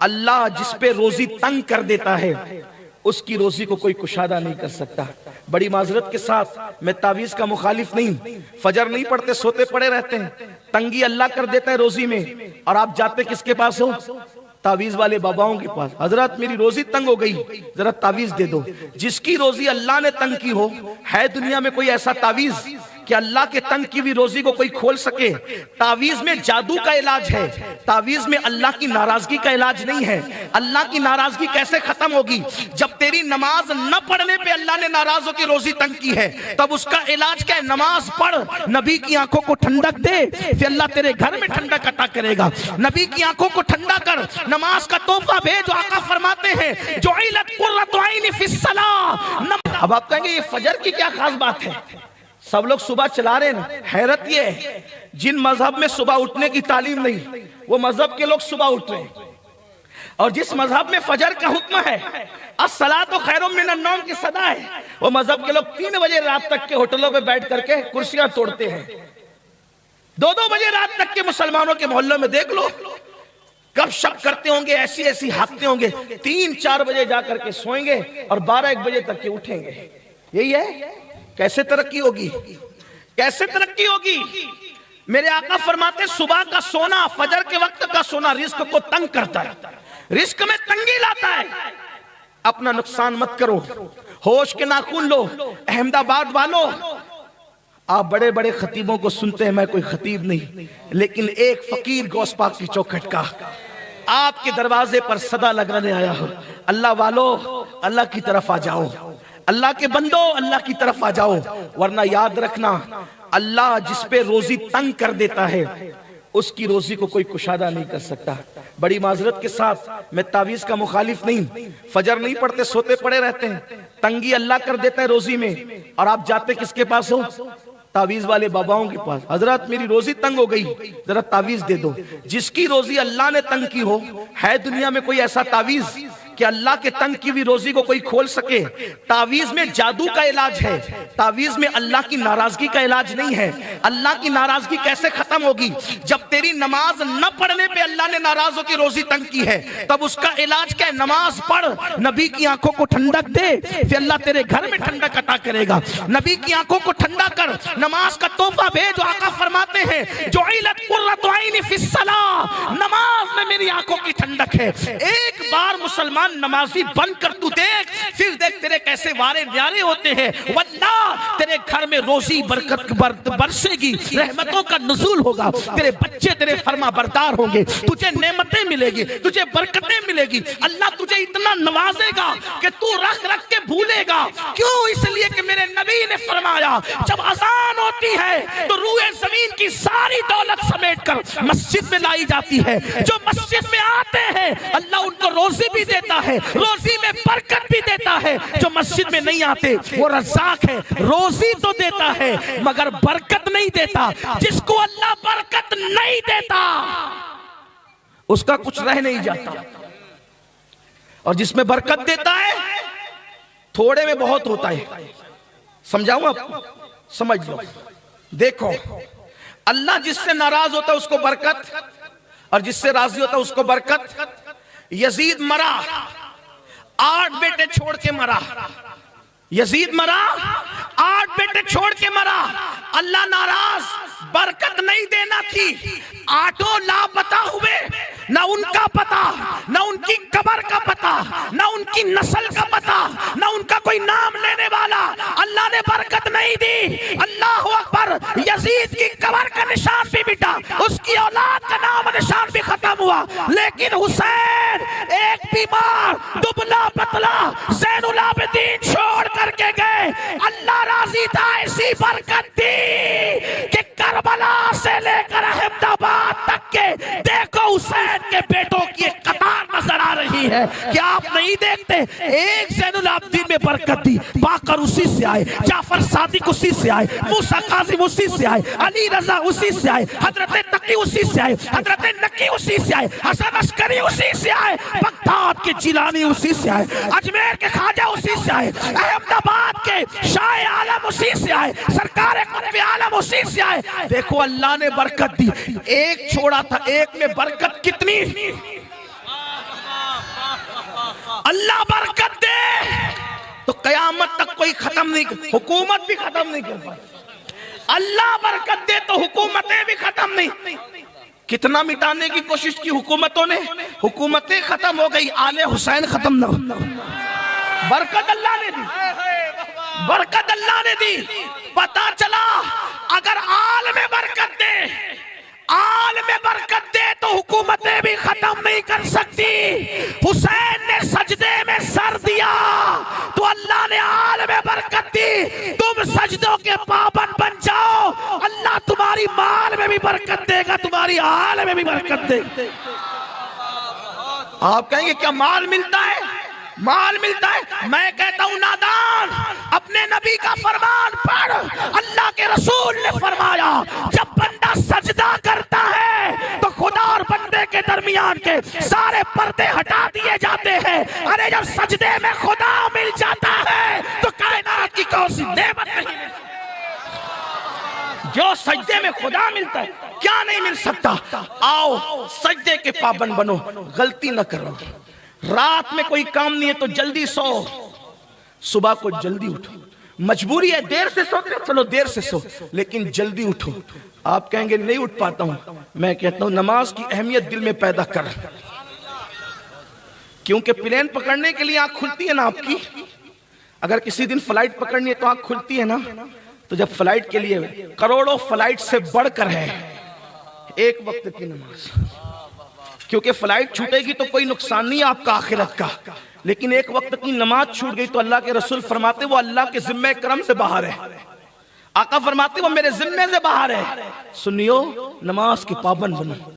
अल्लाह जिस पे रोजी तंग कर देता है उसकी रोजी को कोई कुशादा नहीं कर सकता। बड़ी माजरत के साथ मैं तावीज का मुखालिफ नहीं, फजर नहीं पढ़ते सोते पड़े रहते हैं, तंगी अल्लाह कर देता है रोजी में, और आप जाते किसके पास हो? तावीज वाले बाबाओं के पास। हजरत मेरी रोजी तंग हो गई, जरा तावीज दे दो। जिसकी रोजी अल्लाह ने तंग की हो, है दुनिया में कोई ऐसा तावीज कि अल्लाह के तंग की हुई रोजी को कोई खोल सके? तावीज में जादू का इलाज है, तावीज में अल्लाह की नाराजगी का इलाज नहीं है। अल्लाह की नाराजगी कैसे खत्म होगी? जब तेरी नमाज न पढ़ने पे अल्लाह ने नाराज होकर रोजी तंग की है, तब उसका इलाज क्या है? नमाज पढ़, नबी की आंखों को ठंडक दे, फिर अल्लाह तेरे घर में ठंडक अता करेगा। नबी की आंखों को ठंडा कर, नमाज का तोहफा भेज। आका फरमाते हैं जुइलत कुर्रतु ऐनी फिस्सलाह। अब आप कहेंगे ये फजर की क्या खास बात है? सब लोग सुबह चला रहे हैं। हैरत ये है, जिन मजहब में सुबह उठने की तालीम नहीं, वो मजहब के लोग सुबह उठ रहे हैं, और जिस मजहब में फजर का हुक्म है, अस्सलातु खैरुम मिनन नौम की सदा है, वो मजहब के लोग 3 बजे रात तक के होटलों पे बैठ करके कुर्सियां तोड़ते हैं। 2-2 बजे रात तक के मुसलमानों के मोहल्लों में देख लो, कब शक करते होंगे, ऐसी ऐसी हाँकते होंगे। 3-4 बजे जाकर के सोएंगे और 12-1 बजे तक के उठेंगे। यही है? कैसे तरक्की होगी? कैसे तरक्की होगी? मेरे आका फरमाते सुबह का सोना, फजर के वक्त का सोना रिस्क को तंग करता है, रिस्क में तंगी लाता है। अपना नुकसान मत करो, होश के नाखून लो। अहमदाबाद वालों, आप बड़े बड़े खतीबों को सुनते हैं, मैं कोई खतीब नहीं, लेकिन एक फकीर गौस पाक की चौखट का आपके दरवाजे पर सदा लगाने आया हो। अल्लाह वालों, अल्लाह की तरफ आ जाओ, अल्लाह के बंदो, अल्लाह की तरफ आ जाओ, वरना याद रखना अल्लाह जिस पे रोजी तंग कर देता है उसकी रोजी को कोई कुशादा नहीं कर सकता। बड़ी माजरत के साथ मैं तावीज का मुखालिफ नहीं, फजर नहीं पढ़ते सोते पड़े रहते हैं, तंगी अल्लाह कर देता है रोजी में, और आप जाते किसके पास हो? तावीज वाले बाबाओं के पास। हजरत मेरी रोजी तंग हो गई, जरा तावीज दे दो। जिसकी रोजी अल्लाह ने तंग की हो, है दुनिया में कोई ऐसा तावीज कि अल्लाह के तंग की हुई रोजी को कोई खोल सके? तावीज में जादू का इलाज है, तावीज में अल्लाह की नाराजगी का इलाज नहीं है। अल्लाह की नाराजगी कैसे खत्म होगी? जब तेरी नमाज न पढ़ने पे अल्लाह ने नाराज होकर रोजी तंग की है, तब उसका इलाज क्या है? नमाज पढ़, नबी की आंखों को ठंडक दे, फिर अल्लाह तेरे घर में ठंडक अता करेगा। नबी की आंखों को ठंडा कर, नमाज का तोहफा भेज। आका फरमाते हैं जुइलत कुर्रतु ऐनी फिस्सलाह, नमाज में मेरी आंखों की ठंडक है। एक बार मुसलमान नमाजी बनकर तू देख, फिर देख तेरे कैसे वारे न्यारे होते हैं। वल्लाह तेरे घर में रोजी बरकत बरसेगी, रहमतों का नुज़ूल होगा, तेरे बच्चे तेरे फरमा बरदार होंगे, तुझे नेमतें मिलेगी, तुझे बरकतें मिलेगी। अल्लाह तुझे इतना नवाजेगा कि तू रख रख के भूलेगा। क्यों? इसलिए कि मेरे नबी ने फरमाया जब अजान होती है तो रूए जमीन की सारी दौलत समेट कर मस्जिद में लाई जाती है। जो मस्जिद में आते हैं अल्लाह उनको रोजी भी देता है, रोजी में बरकत भी देता है। जो मस्जिद में नहीं आते वो रज़्ज़ाक है, रोजी तो देता है मगर बरकत नहीं देता। जिसको अल्लाह बरकत नहीं देता उसका कुछ रह नहीं जाता, और जिसमें बरकत देता है थोड़े में बहुत होता है। समझाऊं आपको? समझ लो। देखो, अल्लाह जिससे नाराज होता है उसको बरकत, और जिससे राजी होता है उसको बरकत। यजीद मरा, 8 बेटे छोड़ के मरा। यजीद मरा, 8 बेटे छोड़ के मरा। अल्लाह नाराज, बरकत नहीं देना थी। 8 लापता हुए, ना उनका पता, ना उनकी कब्र का पता, ना उनकी नस्ल का पता, ना उनका कोई नाम लेने वाला। अल्लाह ने बरकत नहीं दी। अल्लाह अकबर। यजीद की कब्र का निशान भी मिटा, उसकी औलाद का नाम निशान भी खत्म हुआ, लेकिन हुसैन एक बीमार दुबला पतला ज़ैनुल आबिदीन छोड़ करके गए। अल्लाह राजी था, ऐसी बरकत दी कि करबला से लेकर अहमदाबाद तक के देखो हुसैन के बेटों की एक कतार नजर आ रही है। क्या आप नहीं देखते? एक ज़ैनुल आबिदीन में बरकत दी, बाकर उसी से आए, जाफर सादिक उसी से आए, मूसा काजिम उसी से आए, अली रजा उसी से आए, हजरत तकी उसी से आए, हजरत नकी उसी से आए, हसन अस्करी उसी से आए, बगदाद के जिलानी उसी से आए, अजमेर के ख्वाजा उसी से आए, अहमदाबाद के शाह आलम उसी से आए, सरकार कुतुब आलम उसी से आए। देखो अल्लाह ने बरकत दी। एक छोड़ा था, एक में बरकत कितनी? अल्लाह बरकत दे तो कयामत तक कोई खत्म नहीं, हुकूमत भी खत्म नहीं कर पाए। अल्लाह बरकत दे तो हुकूमतें भी खत्म नहीं। कितना मिटाने की कोशिश की हुकूमतों ने, हुकूमतें खत्म हो गई, आले हुसैन खत्म ना हो। बरकत अल्लाह ने दी, बरकत अल्लाह ने दी। पता चला अगर आल में बरकत दे, आल में बरकत दे तो हुकूमतें भी खत्म नहीं कर सकती। हुसैन ने सजदे में सर दिया तो अल्लाह ने आल में बरकत दी। तुम सजदों के पाबंद बन जाओ, अल्लाह तुम्हारी माल में भी बरकत देगा, तुम्हारी आल में भी बरकत देगा। आप कहेंगे क्या माल मिलता है? माल मिलता है। मैं कहता हूं नादान, अपने नबी का फरमान पढ़। अल्लाह के रसूल ने फरमाया जब बंदा सजदा करता है तो खुदा और बंदे के दरमियान के सारे पर्दे हटा दिए जाते हैं। अरे जब सजदे में खुदा मिल जाता है तो कायनात की कौन सी नेमत नहीं मिल सकती। जो सजदे में खुदा मिलता है क्या नहीं मिल सकता। आओ सजदे के पाबंद बनो, गलती न करो। रात में कोई काम नहीं है तो जल्दी सो, सुबह को जल्दी उठो। मजबूरी है देर से सोते, चलो देर से सो, लेकिन जल्दी उठो। आप कहेंगे नहीं उठ पाता हूं, मैं कहता हूं नमाज की अहमियत दिल में पैदा कर। क्योंकि प्लेन पकड़ने के लिए आंख खुलती है ना आपकी, अगर किसी दिन फ्लाइट पकड़नी है तो आंख खुलती है ना। तो जब फ्लाइट के लिए करोड़ों फ्लाइट से बढ़कर है एक वक्त की नमाज, क्योंकि फ्लाइट छूटेगी तो कोई नुकसान नहीं आपका आखिरत का, लेकिन एक वक्त की नमाज छूट गई तो अल्लाह के रसूल फरमाते वो अल्लाह के जिम्मे करम से बाहर है। आका फरमाते वो मेरे जिम्मे से बाहर है। सुनियो नमाज के पाबंद बनो।